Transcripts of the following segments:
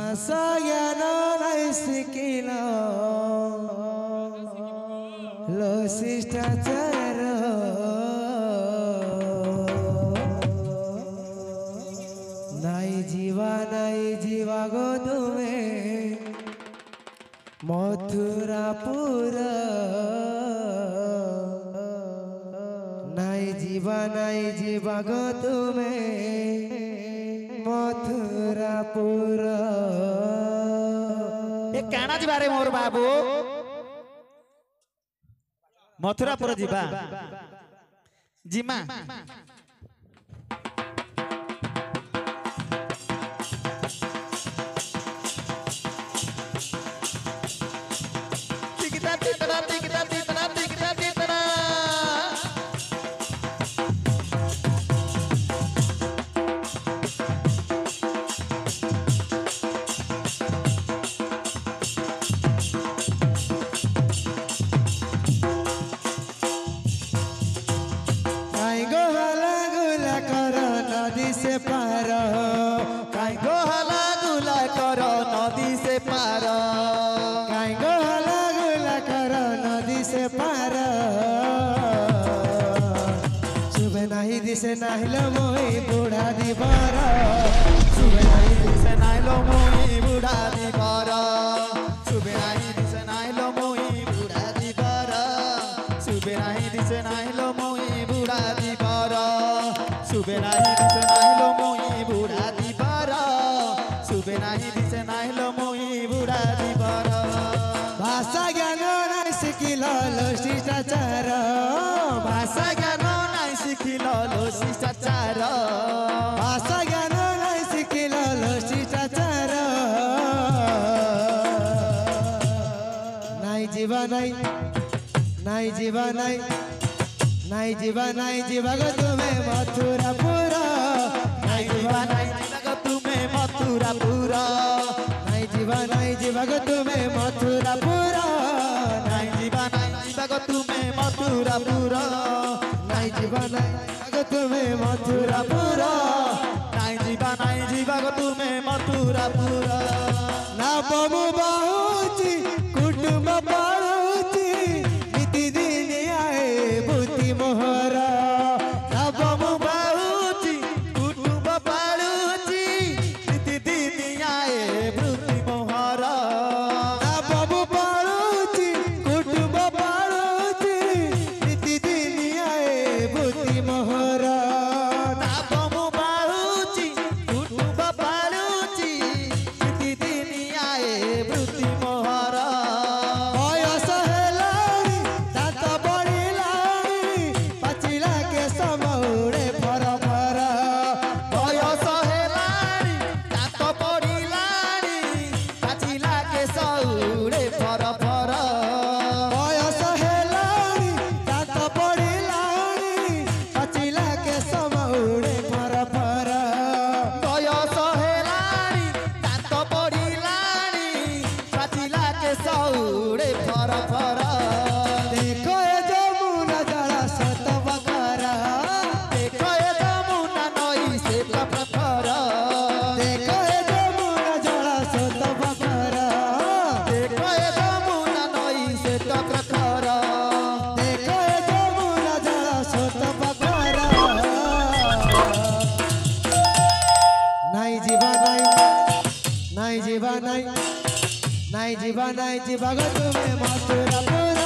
भाषा ज्ञान नहीं शिखिल लो शिष्टाचार नहीं जीवा गो तुम्हें मथुरापुर नहीं जीवा गो तुम्हें मथुरापुर काना जीवारे मोर बाबू मथुरापुर जीवा जीमा नदी से पार काई गो हला गुला करो नदी से पार काई गो हला गुला करो नदी से पार सुबह नहीं दिसे नहीं लो मोई बूढ़ा दीवार सुबह नहीं दिसे नहीं लो मोई बूढ़ा दीवार सुबह नहीं दिसे नहीं लो मोई बूढ़ा दीवार सुबह नहीं दिसे नहीं लो मोई बूढ़ा दीवार सुबह नहीं दिसे नहीं लो मोई बूढ़ा दीवार सुबह नहीं दिसे नहीं लो मोई बूढ़ा दीवार भाषा ज्ञान नहीं शिखिल लो शिष्टाचार भाषा ज्ञान नहीं शिखिल लो शिष्टाचार भाषा ज्ञान नहीं शिखिल लो शिष्टाचार नहीं जीवा नहीं जीवा गो तुम्हें मथुरापुर नहीं जीवा गो तुम्हें मथुरापुर नहीं जीवा गो तुम्हें मथुरापुर नहीं जीवा गो तुम्हें मथुरापुर नहीं जीवा गो तुम्हें मथुरापुर नहीं जीवा गो तुम्हें मथुरापुर ना बमु बाहुची कुटुंब पाळुची नीति दिन आए बुद्धि मोहरा ना बमु बाहुची कुटुंब पाळुची नीति दिन आए वृत्ति मोहरा ना बमु पाळुची कुटुंब पाळुची नीति दिन आए बुद्धि मोहरा ना बमु बाहुची कुटुंब पाळुची नीति दिन आए वृत्ति मोहरा बयस हेलाणी दांत बढिलाणी पाचिला के समौड़े फर फर बयस हेलाणी दांत पड़िलाणी पाचिला के सौड़े फर फर बयस हेलाणी दांत बढिलाणी पाचिला के समौड़े फर फर बयस हेलाणी दांत पड़िलाणी पाचिला के सौड़े फर फर देखो ए जमुना जड़ा सत बकरा देखो ए जमुना नई से प्रखर देखो ए जमुना जड़ा सत बकरा देखो ए जमुना नई से प्रखर देखो ए जमुना जड़ा सत बकरा नहीं जीवा नहीं जीवा गो तुम्हें मथुरापुर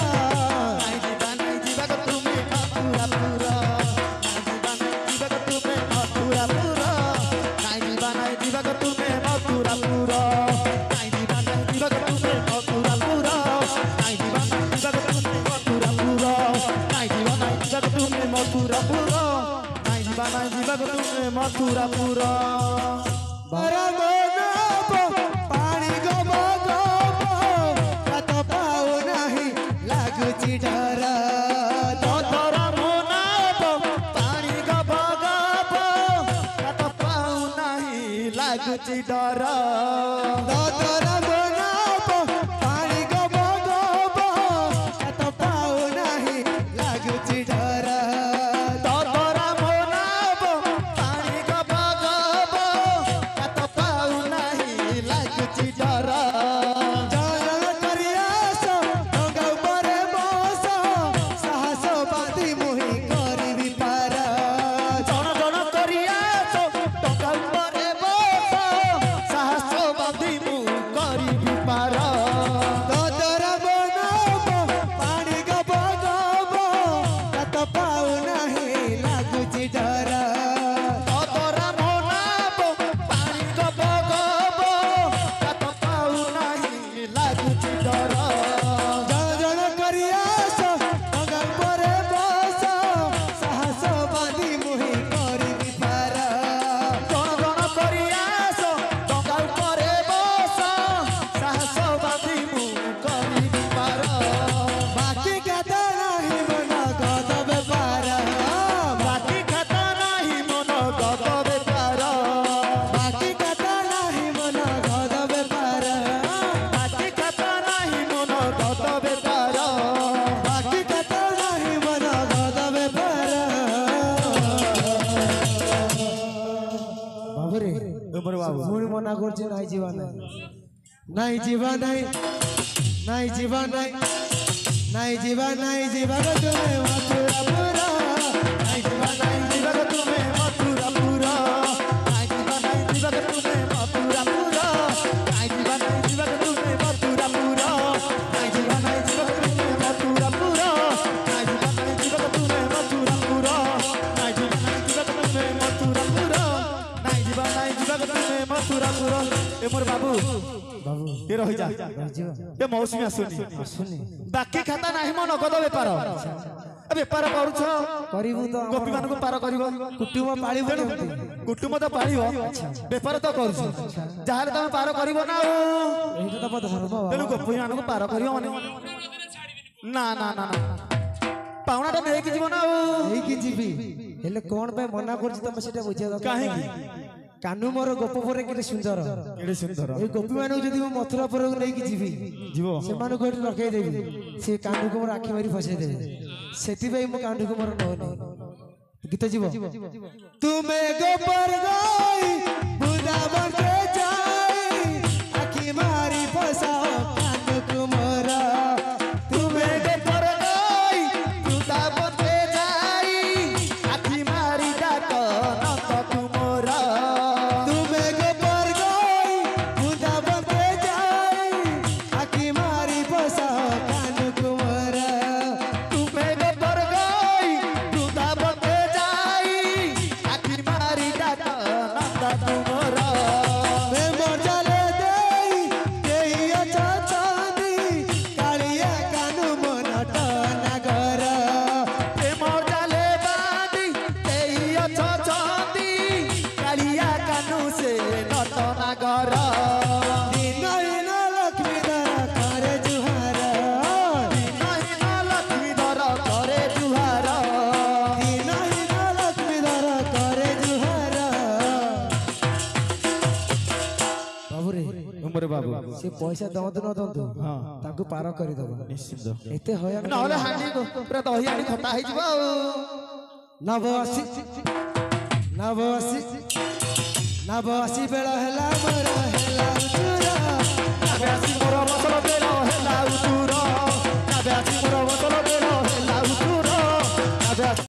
नहीं जीवा गो तुम्हें मथुरापुर नहीं जीवा गो तुम्हें मथुरापुर नहीं जीवा गो तुम्हें मथुरापुर नहीं जीवा गो तुम्हें मथुरापुर नहीं जीवा गो तुम्हें मथुरापुर नहीं जीवा गो तुम्हें मथुरापुर पानी गब कत पाऊ नहीं लगुची डर तोरा मोनाब पानी गब गब कत पाऊ नहीं लाଗୁଛି डर तोरा बनाब पानी गब कत पाऊ नहीं लगुची डर तोरा मोनाब पानी गब गब कत पाऊ नहीं लाଗୁଛି मोर बाबू मुझे मना करছি নাই जीवा নাই নাই जीवा নাই নাই जीवा নাই নাই जीवा নাই जीवा গো তুমি মথুরাপুরা নাই জীবা নাই জীবা গো তুমি মথুরাপুরা নাই জীবা নাই জীবা গো তুমি মথুরাপুরা নাই জীবা নাই জীবা গো তুমি মথুরাপুরা নাই জীবা নাই জীবা গো তুমি মথুরাপুরা নাই জীবা নাই জীবা গো তুমি মথুরাপুরা নাই জীবা নাই জীবা গো তুমি মথুরাপুরা নাই জীবা নাই জীবা গো তুমি মথুরাপুরা এ মোর বাবু बाबू ये रही जा ରହିଯିବ ये मौसमी आसुनी ଆସୁନି बाकी खाता नहीं मो नगद बेपार बेपार करूछ କରିବୁ ତ गोपी मान को पार करिवो କୁଟୁମ୍ବ ପାଳିବୁ କେମିତି कुटुंब तो पालिवो बेपार तो करूछ जहार तुम पार करिवो ना ଏଇଟା ତ ମୋ ଧର୍ମ तेनु गोपी मान को पार करिवो माने ना ना ना ना पावना तो नेकी जीव ना ହେଇକି ଯିବି ହେଲେ କଣ ପାଇଁ ମନା କରୁଛି ତମେ ସେଟା ବୁଝିବା ଦରକାର काहे की କାନୁ ମୋର ଗୋପ ପରେ କେତେ ସୁନ୍ଦର एडे सुंदर এই ଗୋପୀ ମାନଙ୍କୁ ଯଦି ମୁଁ ମଥୁରାପୁରକୁ ନେଇକି ଯିବି जीव ସେମାନଙ୍କୁ ଏଠି ରଖେଇଦେବି ସେ କାଣ୍ଡୁକୁ ମୋର ଆଖି ମାରି ଫସେଇଦେବେ ସେଥିପାଇଁ ମୁଁ କାଣ୍ଡୁକୁ ମୋର ନଉନି ଗୀତ ଯିବ ତୁମେ ଗୋପର ଗାଇ ବୃନ୍ଦାବନରେ ଯାଇ ଆଖି ମାରି ଫସାଅ କାଣ୍ଡୁକୁ ମୋର तुमे गोपर गई वृंदावन जाई आखी मारी डाक नंद तुमरा ତୁମେ ଗୋପର ଗାଇ ବୃନ୍ଦାବନରେ ଯାଇ ଆଖି ମାରି ଫସାଅ କାଣ୍ଡୁକୁ ମୋର तुमे गोपर गई वृंदावन जाई आखी मारी डाक नंद तुमरा प्रेम जले देई देई अचा चांदी कालिया कानू मन टनगर प्रेम जाले बांधी तेई अछ छंदी कालिया कानू से नटनागर दिनहीन लक्ष्मी दर करे जुहार नहीन लक्ष्मी धर करे जुहार दिनहीन लक्ष्मी दर करे जुहार बाबूरे उमरे बाबू से पैसा दंतु न दंतु हाँ ताकू पार करदब निश्चित एते हया नहले हांडी पूरा दही हांडी खटा हो जिवो नवसी नवसी नवसी बेला हेला मोर हेला चुरा आसी मोर मसल